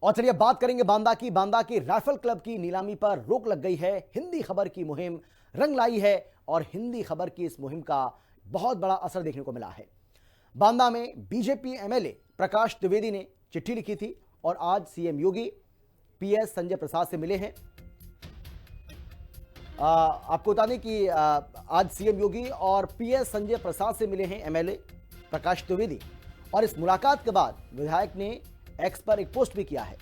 और चलिए बात करेंगे बांदा की। बांदा के राइफल क्लब की नीलामी पर रोक लग गई है। हिंदी खबर की मुहिम रंग लाई है और हिंदी खबर की इस मुहिम का बहुत बड़ा असर देखने को मिला है। बांदा में बीजेपी एमएलए प्रकाश द्विवेदी ने चिट्ठी लिखी थी और आज सीएम योगी पीएस संजय प्रसाद से मिले हैं। आपको बता दें कि आज सीएम योगी और पीएस संजय प्रसाद से मिले हैं एमएलए प्रकाश द्विवेदी। और इस मुलाकात के बाद विधायक ने एक्स पर एक पोस्ट भी किया है।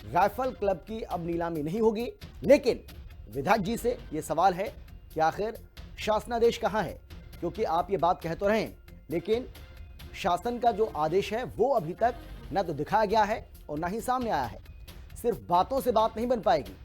राइफल क्लब की अब नीलामी नहीं होगी, लेकिन विधायक जी से यह सवाल है कि आखिर शासनादेश कहां है, क्योंकि आप ये बात कह तो रहे हैं लेकिन शासन का जो आदेश है वो अभी तक न तो दिखाया गया है और ना ही सामने आया है। सिर्फ बातों से बात नहीं बन पाएगी,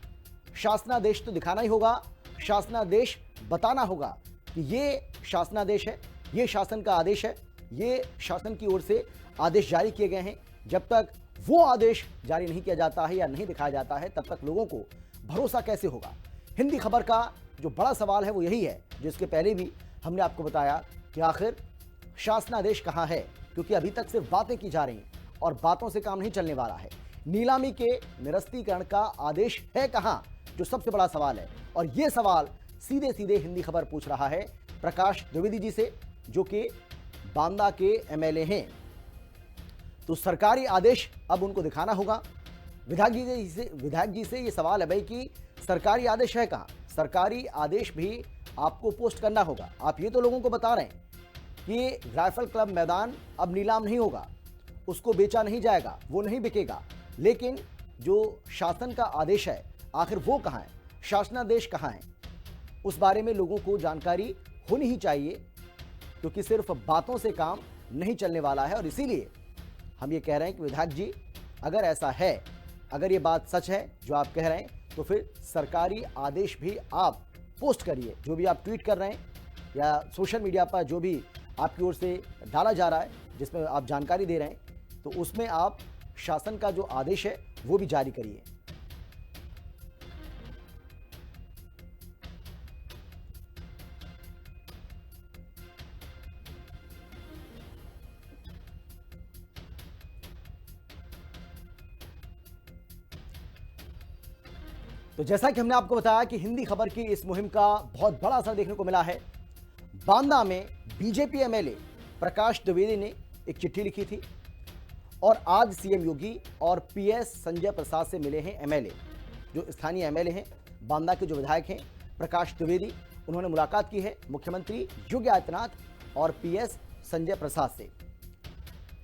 शासनादेश तो दिखाना ही होगा। शासनादेश बताना होगा कि ये शासनादेश है, ये शासन का आदेश है, ये शासन की ओर से आदेश जारी किए गए हैं। जब तक वो आदेश जारी नहीं किया जाता है या नहीं दिखाया जाता है, तब तक लोगों को भरोसा कैसे होगा। हिंदी खबर का जो बड़ा सवाल है वो यही है, जिसके पहले भी हमने आपको बताया कि आखिर शासनादेश कहां है, क्योंकि अभी तक सिर्फ बातें की जा रही हैं और बातों से काम नहीं चलने वाला है। नीलामी के निरस्तीकरण का आदेश है कहां, जो सबसे बड़ा सवाल है। और यह सवाल सीधे सीधे हिंदी खबर पूछ रहा है प्रकाश द्विवेदी जी से, जो कि बांदा के एमएलए हैं। तो सरकारी आदेश अब उनको दिखाना होगा। विधायक जी से यह सवाल है भाई कि सरकारी आदेश है कहां। सरकारी आदेश भी आपको पोस्ट करना होगा। आप ये तो लोगों को बता रहे हैं कि राइफल क्लब मैदान अब नीलाम नहीं होगा, उसको बेचा नहीं जाएगा, वो नहीं बिकेगा, लेकिन जो शासन का आदेश है आखिर वो कहां है, शासनादेश कहां है, उस बारे में लोगों को जानकारी होनी ही चाहिए, क्योंकि सिर्फ बातों से काम नहीं चलने वाला है। और इसीलिए हम ये कह रहे हैं कि विधायक जी, अगर ऐसा है, अगर ये बात सच है जो आप कह रहे हैं, तो फिर सरकारी आदेश भी आप पोस्ट करिए। जो भी आप ट्वीट कर रहे हैं या सोशल मीडिया पर जो भी आपकी ओर से डाला जा रहा है, जिसमें आप जानकारी दे रहे हैं, तो उसमें आप शासन का जो आदेश है वो भी जारी करिए। तो जैसा कि हमने आपको बताया कि हिंदी खबर की इस मुहिम का बहुत बड़ा असर देखने को मिला है। बांदा में बीजेपी एमएलए प्रकाश द्विवेदी ने एक चिट्ठी लिखी थी और आज सीएम योगी और पीएस संजय प्रसाद से मिले हैं एमएलए, जो स्थानीय एमएलए हैं बांदा के, जो विधायक हैं प्रकाश द्विवेदी। उन्होंने मुलाकात की है मुख्यमंत्री योगी आदित्यनाथ और पीएस संजय प्रसाद से।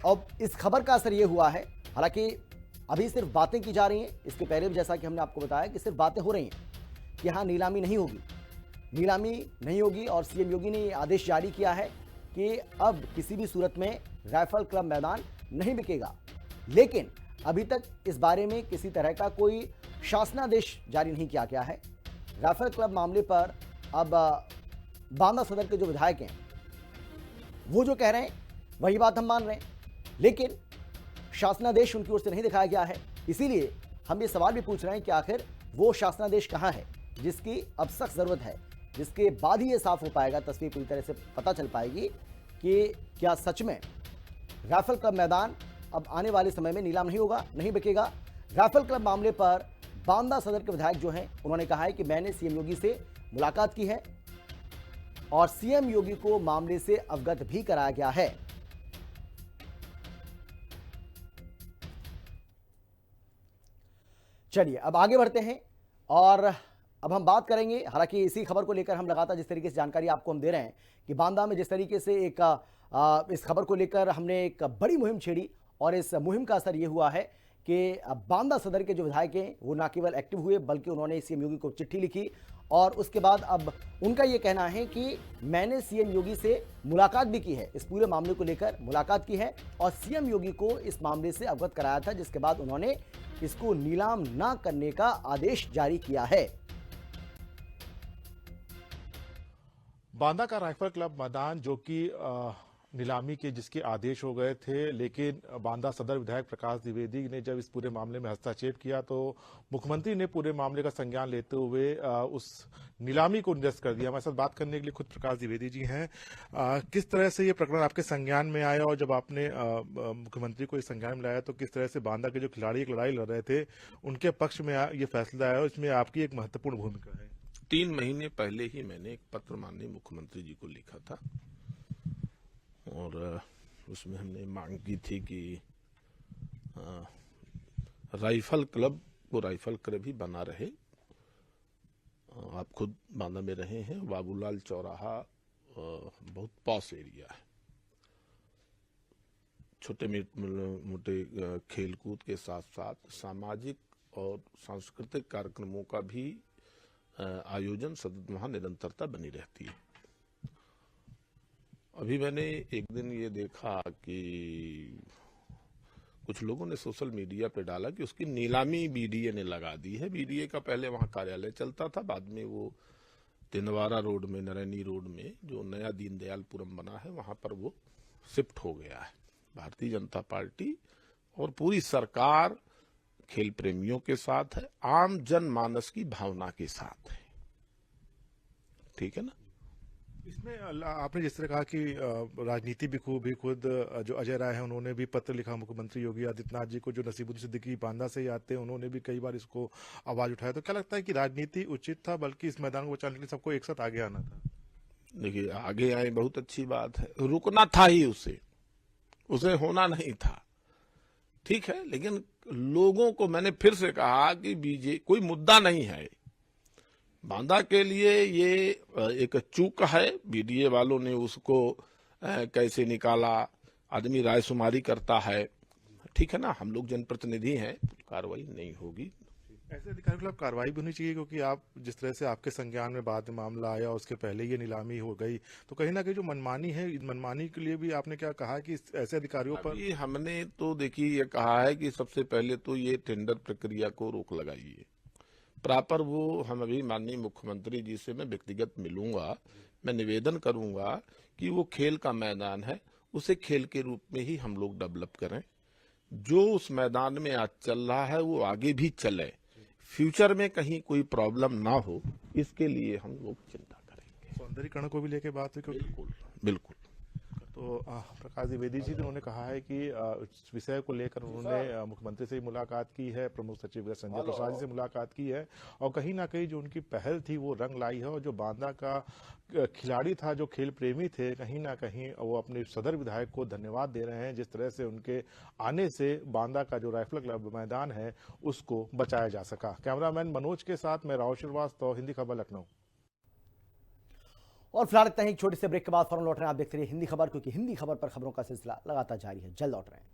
अब इस खबर का असर यह हुआ है, हालांकि अभी सिर्फ बातें की जा रही हैं, इसके पहले भी जैसा कि हमने आपको बताया कि सिर्फ बातें हो रही हैं कि हाँ नीलामी नहीं होगी, नीलामी नहीं होगी। और सीएम योगी ने आदेश जारी किया है कि अब किसी भी सूरत में राइफल क्लब मैदान नहीं बिकेगा, लेकिन अभी तक इस बारे में किसी तरह का कोई शासनादेश जारी नहीं किया गया है। राइफल क्लब मामले पर अब बांदा सदर के जो विधायक हैं वो जो कह रहे हैं वही बात हम मान रहे हैं, लेकिन शासनादेश उनकी ओर से नहीं दिखाया गया है। इसीलिए हम ये सवाल भी पूछ रहे हैं कि आखिर वो शासनादेश कहां है, जिसकी अब सख्त जरूरत है, जिसके बाद ही ये साफ हो पाएगा, तस्वीर पूरी तरह से पता चल पाएगी कि क्या सच में राइफल क्लब मैदान अब आने वाले समय में नीलाम नहीं होगा, नहीं बिकेगा। राइफल क्लब मामले पर बांदा सदर के विधायक जो हैं उन्होंने कहा है कि मैंने सीएम योगी से मुलाकात की है और सीएम योगी को मामले से अवगत भी कराया गया है। चलिए अब आगे बढ़ते हैं और अब हम बात करेंगे, हालांकि इसी खबर को लेकर हम लगातार जिस तरीके से जानकारी आपको हम दे रहे हैं कि बांदा में जिस तरीके से इस खबर को लेकर हमने एक बड़ी मुहिम छेड़ी और इस मुहिम का असर ये हुआ है कि बांदा सदर के जो विधायक हैं वो न केवल एक्टिव हुए, बल्कि उन्होंने सीएम योगी को चिट्ठी लिखी और उसके बाद अब उनका ये कहना है कि मैंने सीएम योगी से मुलाकात भी की है, इस पूरे मामले को लेकर मुलाकात की है और सीएम योगी को इस मामले से अवगत कराया था, जिसके बाद उन्होंने इसको नीलाम ना करने का आदेश जारी किया है। बांदा का राइफल क्लब मैदान जो कि नीलामी के जिसके आदेश हो गए थे, लेकिन बांदा सदर विधायक प्रकाश द्विवेदी ने जब इस पूरे मामले में हस्तक्षेप किया तो मुख्यमंत्री ने पूरे मामले का संज्ञान लेते हुए उस नीलामी को निरस्त कर दिया। हमारे साथ बात करने के लिए खुद प्रकाश द्विवेदी जी हैं। किस तरह से ये प्रकरण आपके संज्ञान में आया और जब आपने मुख्यमंत्री को इस संज्ञान में लाया तो किस तरह से बांदा के जो खिलाड़ी एक लड़ाई लड़ रहे थे उनके पक्ष में ये फैसला आया और इसमें आपकी एक महत्वपूर्ण भूमिका है? 3 महीने पहले ही मैंने एक पत्र माननीय मुख्यमंत्री जी को लिखा था और उसमें हमने मांग की थी कि राइफल क्लब को राइफल क्लब ही बना रहे। आप खुद बांदा में रहे हैं, बाबूलाल चौराहा बहुत पॉश एरिया है। छोटे मोटे खेलकूद के साथ साथ सामाजिक और सांस्कृतिक कार्यक्रमों का भी आयोजन सतत वहां निरंतरता बनी रहती है। अभी मैंने एक दिन ये देखा कि कुछ लोगों ने सोशल मीडिया पे डाला कि उसकी नीलामी बीडीए ने लगा दी है। बीडीए का पहले वहां कार्यालय चलता था, बाद में वो तिनवारा रोड में, नरैनी रोड में जो नया दीनदयालपुरम बना है वहां पर वो शिफ्ट हो गया है। भारतीय जनता पार्टी और पूरी सरकार खेल प्रेमियों के साथ है, आम जनमानस की भावना के साथ है। ठीक है ना? इसमें आपने जिस तरह कहा कि राजनीति भी खुद जो अजय राय हैं उन्होंने भी पत्र लिखा मुख्यमंत्री योगी आदित्यनाथ जी को, जो नसीबुद्दीन सिद्दीकी बांदा से ही आते हैं उन्होंने भी कई बार इसको आवाज उठाया। तो क्या लगता है कि राजनीति उचित था, बल्कि इस मैदान को बचाने के लिए सबको एक साथ आगे आना था? देखिए, आगे आए बहुत अच्छी बात है, रुकना था ही उसे होना नहीं था। ठीक है, लेकिन लोगों को मैंने फिर से कहा कि बीजे कोई मुद्दा नहीं है। बांदा के लिए ये एक चूक है, बीडीए वालों ने उसको कैसे निकाला, आदमी रायशुमारी करता है। ठीक है ना, हम लोग जनप्रतिनिधि हैं, कार्रवाई नहीं होगी। ऐसे अधिकारियों के खिलाफ कार्रवाई भी होनी चाहिए, क्योंकि आप जिस तरह से आपके संज्ञान में बाद में मामला आया, उसके पहले ये नीलामी हो गई, तो कहीं ना कहीं जो मनमानी है, मनमानी के लिए भी आपने क्या कहा कि ऐसे अधिकारियों पर? हमने तो देखिए ये कहा है कि सबसे पहले तो ये टेंडर प्रक्रिया को रोक लगाइए। प्रॉपर वो हम अभी माननीय मुख्यमंत्री जी से मैं व्यक्तिगत मिलूंगा, मैं निवेदन करूंगा कि वो खेल का मैदान है उसे खेल के रूप में ही हम लोग डेवलप करें। जो उस मैदान में आज चल रहा है वो आगे भी चले, फ्यूचर में कहीं कोई प्रॉब्लम ना हो, इसके लिए हम लोग चिंता करेंगे। सौंदर्यीकरण को भी लेके बात हुई? बिल्कुल बिल्कुल। तो प्रकाश द्विवेदी जी उन्होंने कहा है कि इस विषय को लेकर उन्होंने मुख्यमंत्री से मुलाकात की है, प्रमुख सचिव संजय प्रसाद जी से मुलाकात की है, और कहीं ना कहीं जो उनकी पहल थी वो रंग लाई है। और जो बांदा का खिलाड़ी था, जो खेल प्रेमी थे, कहीं ना कहीं वो अपने सदर विधायक को धन्यवाद दे रहे हैं, जिस तरह से उनके आने से बांदा का जो राइफल क्लब मैदान है उसको बचाया जा सका। कैमरामैन मनोज के साथ मैं राहुल श्रीवास्तव, हिंदी खबर, लखनऊ। और फिलहाल इतना ही, छोटे से ब्रेक के बाद फौरन लौट रहे हैं। आप देखते रहिए हिंदी खबर, क्योंकि हिंदी खबर पर खबरों का सिलसिला लगातार जारी है। जल्द लौट रहे हैं।